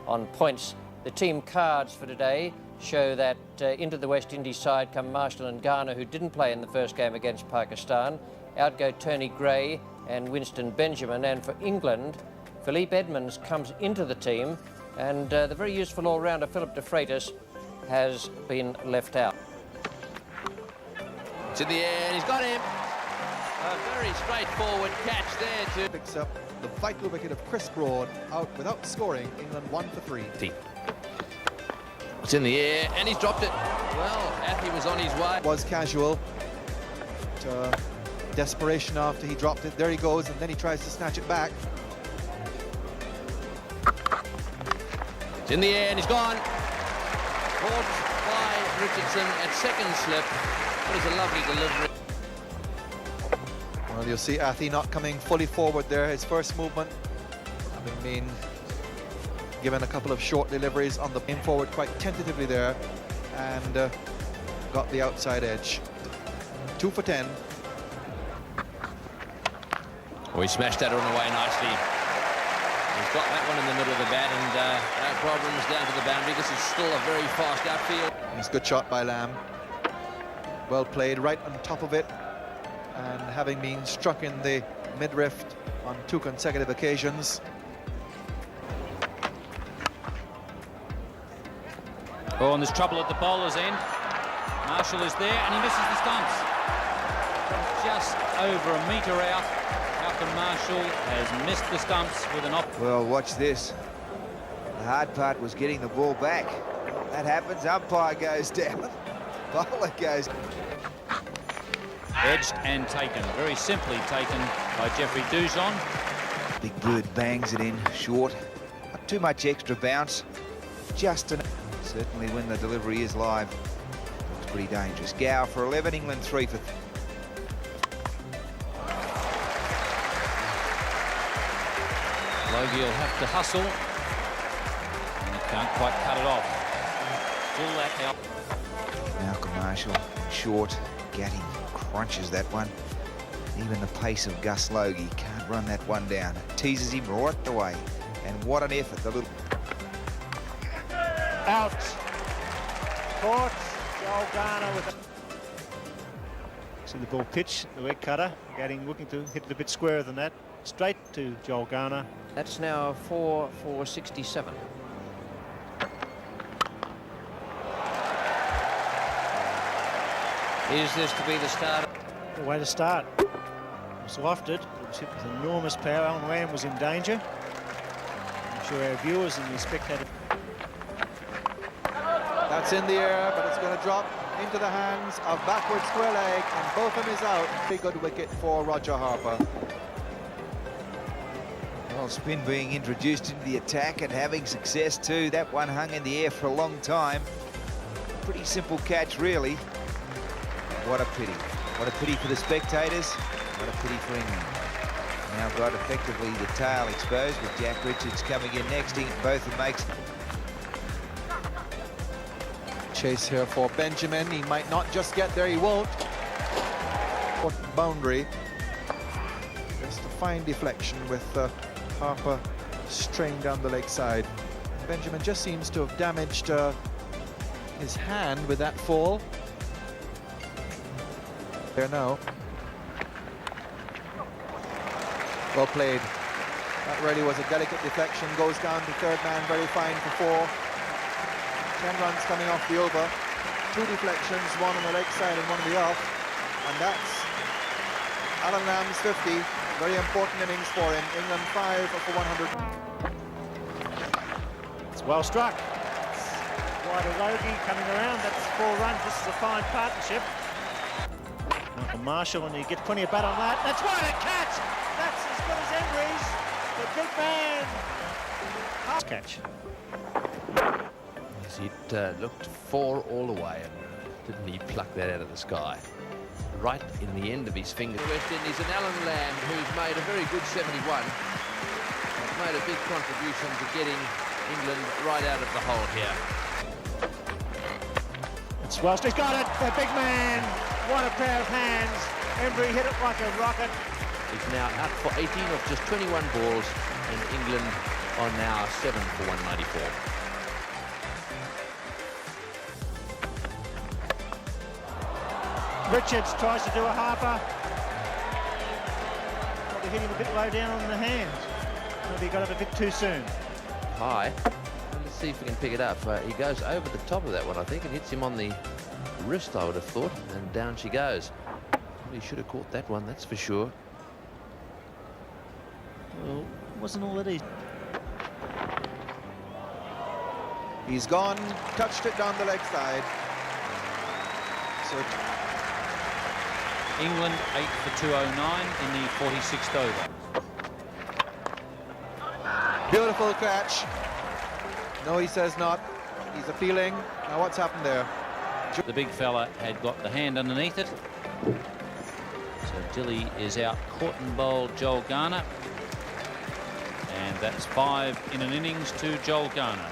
On points, the team cards for today show that into the West Indies side come Marshall and Garner, who didn't play in the first game against Pakistan. Out go Tony Gray and Winston Benjamin. And for England, Philippe Edmonds comes into the team, and the very useful all-rounder Philip de Freitas has been left out. It's in the air, and he's got him. A very straightforward catch there too. Picks up the vital wicket of Chris Broad, out without scoring. England 1 for 3. It's in the air, and he's dropped it. Well, Athy was on his way. Was casual. But, desperation after he dropped it. There he goes, and then he tries to snatch it back. It's in the air, and he's gone. Caught by Richardson at second slip. That is a lovely delivery. Well, you'll see Athy not coming fully forward there. His first movement having been given a couple of short deliveries on the in forward quite tentatively there, and got the outside edge. 2 for 10. Oh, he smashed that one away nicely. He's got that one in the middle of the bat, and no problems down to the boundary. This is still a very fast outfield. It's a good shot by Lamb. Well played, right on top of it, and having been struck in the midriff on 2 consecutive occasions. Oh, and there's trouble at the bowler's end. Marshall is there, and he misses the stumps. Just over a metre out. Malcolm Marshall has missed the stumps with an off. Well, watch this. The hard part was getting the ball back. That happens, umpire goes down. Bowler goes. Edged and taken, very simply taken by Jeffrey Duzon. Big Bird bangs it in short. Not too much extra bounce. Just enough. Certainly when the delivery is live, looks pretty dangerous. Gow for 11, England 3 for... Logie will have to hustle, and he can't quite cut it off. Still that help. Malcolm Marshall, short. Gatting crunches that one. Even the pace of Gus Logie can't run that one down. It teases him right away. And what an effort, the little... Out. Caught. Joel Garner with it. See the ball pitch, the leg cutter. Gatting looking to hit it a bit squarer than that. Straight to Joel Garner. That's now 4 for 67. Is this to be the start? The way to start. It was lofted. It was hit with enormous power. Alan Lamb was in danger. I'm sure our viewers and the spectators. That's in the air, but it's going to drop into the hands of backward square leg, and Botham is out. Big good wicket for Roger Harper. Well, spin being introduced into the attack and having success too. That one hung in the air for a long time. Pretty simple catch, really. What a pity. What a pity for the spectators. What a pity for England. Now got effectively the tail exposed with Jack Richards coming in next. Botham makes... Chase here for Benjamin. He might not just get there, he won't. Boundary. Just a fine deflection with Harper straying down the leg side. Benjamin just seems to have damaged his hand with that fall. There now. Well played. That really was a delicate deflection. Goes down to third man, very fine for 4. 10 runs coming off the over. 2 deflections, one on the leg side and one on the off. And that's Alan Lamb's 50. Very important innings for him. England 5 for 100. It's well struck. Wider Logie coming around. That's 4 runs. This is a fine partnership. Malcolm Marshall, and you get plenty of bat on that. That's right, a catch! That's as good as Embry's. The big man. Catch. It looked 4 all the way, and didn't he pluck that out of the sky? Right in the end of his finger. West Indies, and Alan Lamb, who's made a very good 71, has made a big contribution to getting England right out of the hole here. It's well, he's got it, the big man. What a pair of hands. Embry hit it like a rocket. is now out for 18 of just 21 balls, and England are now 7 for 194. Richards tries to do a harper. Probably hit him a bit low down on the hand. Maybe he got it a bit too soon. High. Let's see if we can pick it up. He goes over the top of that one, I think, and hits him on the wrist, I would have thought, and down she goes. He should have caught that one, that's for sure. Well, wasn't all that easy. He's gone, touched it down the leg side. So England 8 for 209 in the 46th over. beautiful catch. No, he says not. He's appealing. Now what's happened there? The big fella had got the hand underneath it. So Dilly is out, caught and bowled Joel Garner. And that's 5 in an innings to Joel Garner.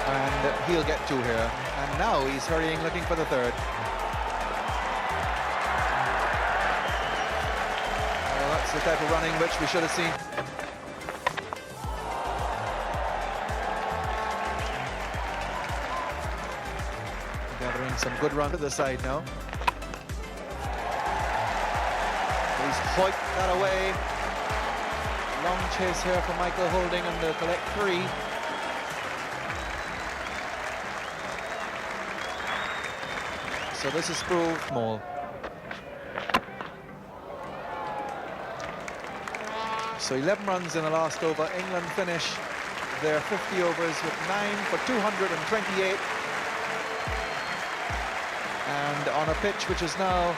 And he'll get 2 here. And now he's hurrying, looking for the 3rd. Well, that's the type of running which we should have seen. Gathering some good run to the side now. He's hoiked that away. Long chase here for Michael Holding, and they'll collect 3. So this is proved small. So 11 runs in the last over. England finish their 50 overs with 9 for 228. And on a pitch which has now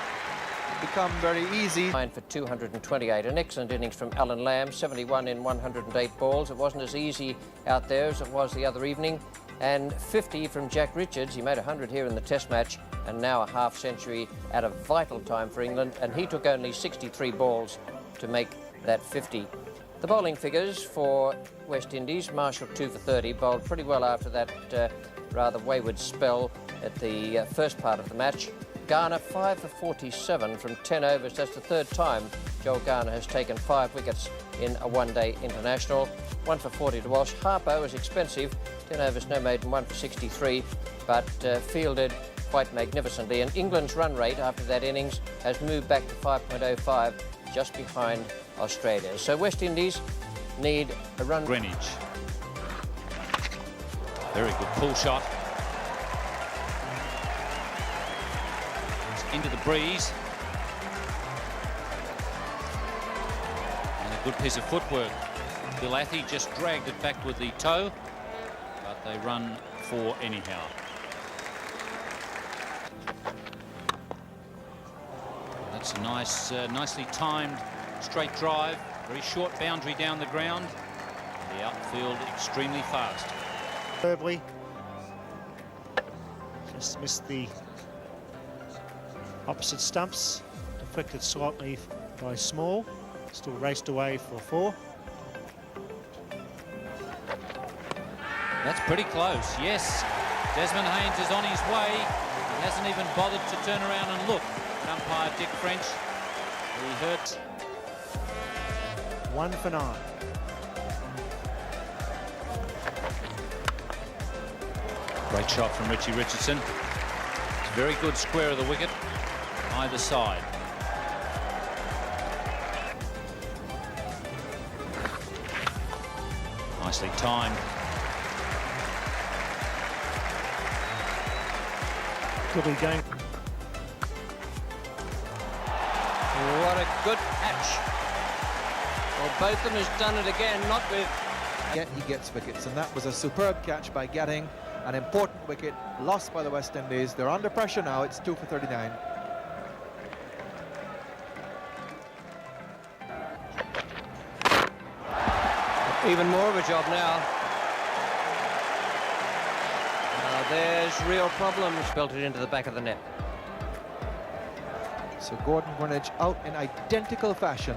become very easy. 9 for 228. An excellent innings from Alan Lamb, 71 in 108 balls. It wasn't as easy out there as it was the other evening. And 50 from Jack Richards. He made 100 here in the Test match, and now a half century at a vital time for England. And he took only 63 balls to make that 50. The bowling figures for West Indies: Marshall 2 for 30, bowled pretty well after that rather wayward spell at the first part of the match. Garner 5 for 47 from 10 overs. That's the 3rd time Joel Garner has taken 5 wickets in a one-day international. 1 for 40 to Walsh. Harper was expensive, 10 overs, no maiden, 1 for 63, but fielded quite magnificently. And England's run rate after that innings has moved back to 5.05, just behind Australia. So West Indies need a run. Greenwich. Very good pull shot. It's into the breeze. And a good piece of footwork. Bill Athy just dragged it back with the toe, but they run 4 anyhow. That's a nice, nicely timed straight drive. Very short boundary down the ground. The outfield extremely fast. Verbally, just missed the opposite stumps, deflected slightly by Small, still raced away for 4. That's pretty close, yes. Desmond Haynes is on his way. He hasn't even bothered to turn around and look. Umpire Dick French, he hurt. 1 for 9. Great shot from Richie Richardson. It's a very good square of the wicket, either side. Nicely timed. Could be going. What a good catch. Well, Botham has done it again, not with... Yet he gets wickets, and that was a superb catch by Getting. An important wicket lost by the West Indies. They're under pressure now. It's 2 for 39. Even more of a job now. There's real problems. Belted into the back of the net. So Gordon Greenwich out in identical fashion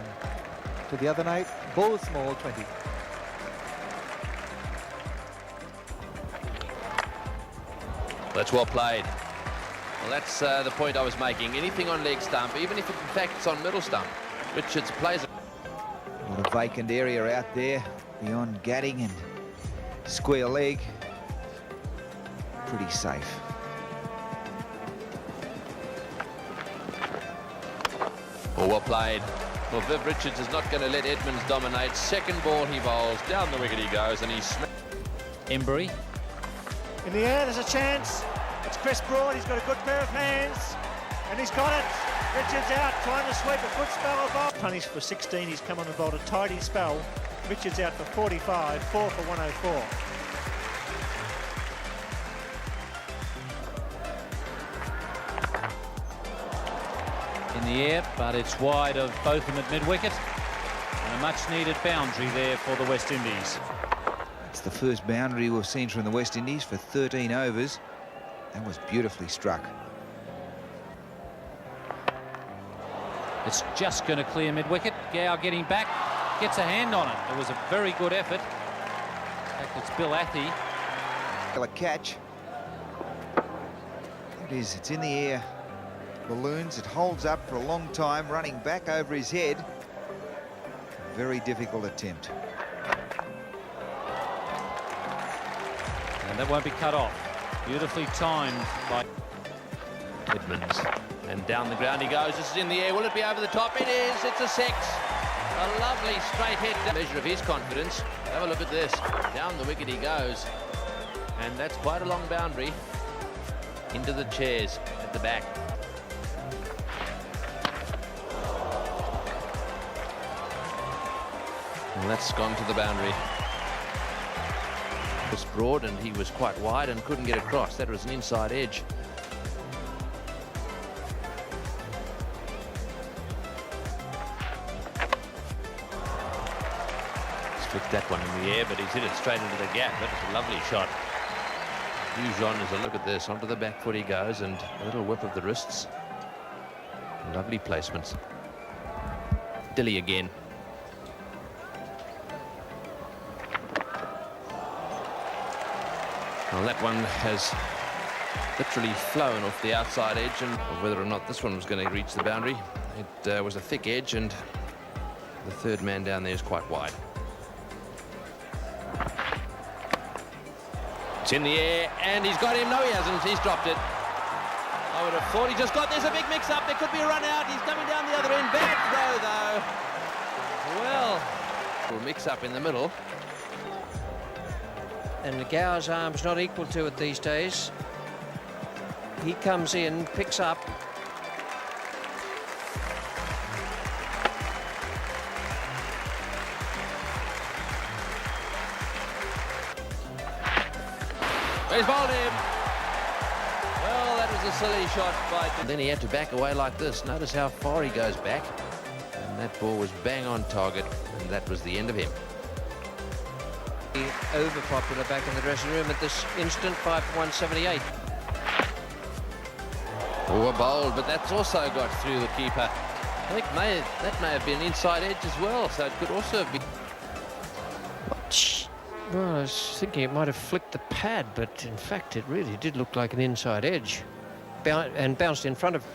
to the other night. Bowl Small 20. That's well played. Well, that's the point I was making. Anything on leg stump, even if in fact it's on middle stump, Richards plays it. What a vacant area out there beyond Gadding and square leg. Pretty safe. Oh, well played. Well, Viv Richards is not going to let Edmonds dominate. Second ball he bowls. Down the wicket he goes, and he's... Embry. In the air, there's a chance. It's Chris Broad. He's got a good pair of hands. And he's got it. Richards out, trying to sweep a good spell of ball. Punished for 16. He's come on and bowled a tidy spell. Richards out for 45, 4 for 104. In the air, but it's wide of both of them at mid-wicket. And a much-needed boundary there for the West Indies. It's the first boundary we've seen from the West Indies for 13 overs. That was beautifully struck. It's just going to clear mid-wicket. Gow getting back, gets a hand on it. It was a very good effort. In fact, it's Bill Athey. A catch. It is, it's in the air. Balloons, it holds up for a long time, running back over his head. Very difficult attempt. And that won't be cut off. Beautifully timed by Edmonds. And down the ground he goes. This is in the air. Will it be over the top? It is. It's a six. A lovely straight hit. Measure of his confidence. Have a look at this. Down the wicket he goes. And that's quite a long boundary. Into the chairs at the back. Well, that's gone to the boundary. It was broad and he was quite wide and couldn't get across. That was an inside edge. Flicked that one in the air, but he's hit it straight into the gap. That was a lovely shot. Dujon is a look at this. Onto the back foot he goes, and a little whip of the wrists. Lovely placements. Dilly again. Well, that one has literally flown off the outside edge, and whether or not this one was going to reach the boundary, it was a thick edge, and the third man down there is quite wide. It's in the air, and he's got him. No, he hasn't. He's dropped it. I would have thought he just got... There's a big mix-up. There could be a run out. He's coming down the other end. Bad throw, though. Well, we'll mix up in the middle. And Gow's arm's not equal to it these days. He comes in, picks up. He's bowled him. Well, that was a silly shot by... And then he had to back away like this. Notice how far he goes back. And that ball was bang on target. And that was the end of him. Over popular back in the dressing room at this instant, 5 for 178. Oh, bowled, but that's also got through the keeper. I think that may have been inside edge as well, so it could also have been... Well, I was thinking it might have flicked the pad, but in fact it really did look like an inside edge. And bounced in front of...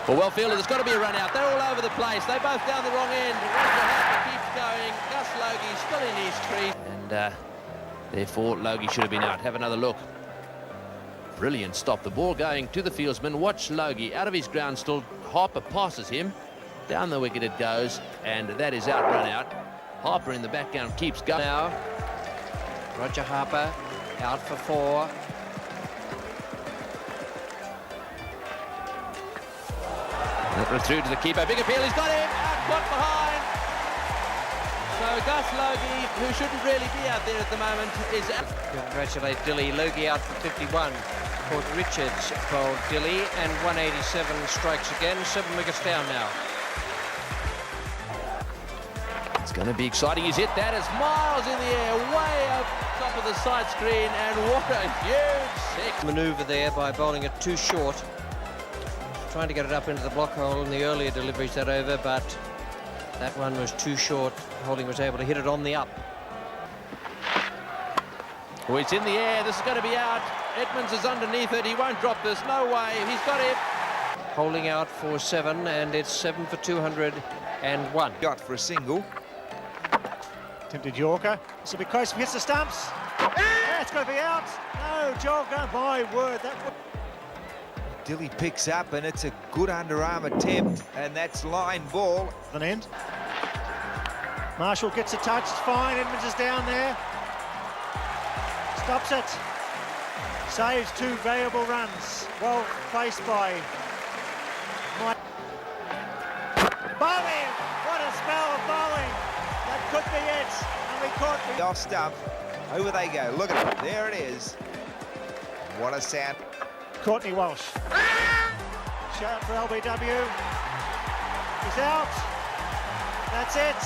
Well fielded, there's got to be a run out. They're all over the place. They're both down the wrong end. Roger Harper keeps going. Gus Logie still in his tree. And therefore, Logie should have been out. Have another look. Brilliant stop. The ball going to the fieldsman. Watch Logie out of his ground still. Harper passes him. Down the wicket it goes. And that is out, run out. Harper in the background keeps going. Now, Roger Harper out for 4. That was through to the keeper. Big appeal, he's got him. Out, caught behind. So Gus Logie, who shouldn't really be out there at the moment, is out. Congratulate Dilly. Logie out for 51. Port Richards bowled Dilly, and 187 strikes again. 7 wickets down now. It's going to be exciting. He's hit that. It's miles in the air, way up top of the side screen, and what a huge six. Manoeuvre there by bowling it too short. Trying to get it up into the block hole in the earlier deliveries that over, but that one was too short. Holding was able to hit it on the up. Oh, it's in the air. This is going to be out. Edmonds is underneath it. He won't drop this. No way. He's got it. Holding out for 7, and it's 7 for 201. Got for a single. Tempted Yorker. This will be close. Hits the stumps. That's going to be out. No, Jogger. My word. That. Dilly picks up, and it's a good underarm attempt, and that's line ball. An end. Marshall gets a touch. It's fine. Edmonds is down there. Stops it. Saves 2 valuable runs. Well placed by Mike. Bowling! What a spell of bowling! That could be it. And we caught the Off stump. Over they go. Look at it. There it is. What a sound. Courtney Walsh. Shout for LBW. He's out. That's it.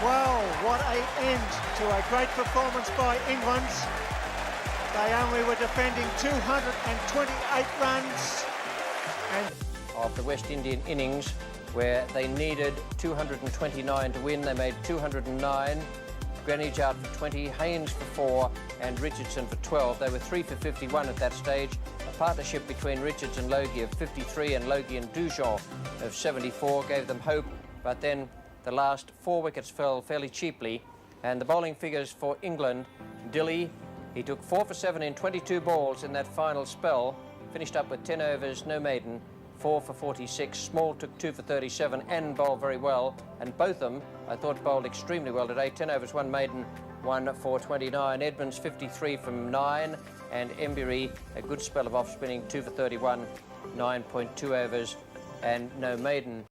Well, what an end to a great performance by England. They only were defending 228 runs. And Of the West Indian innings, where they needed 229 to win, they made 209. Greenwich out for 20, Haynes for 4, and Richardson for 12. They were 3 for 51 at that stage. A partnership between Richards and Logie of 53 and Logie and Dujon of 74 gave them hope, but then the last 4 wickets fell fairly cheaply. And the bowling figures for England, Dilly, he took 4 for 7 in 22 balls in that final spell, finished up with 10 overs, no maiden, 4 for 46. Small took 2 for 37 and bowled very well, and both of them I thought bowled extremely well today. 10 overs, 1 maiden, 1 for 29. Edmonds 53 from 9, and Embury a good spell of off spinning, 2 for 31, 9.2 overs and no maiden.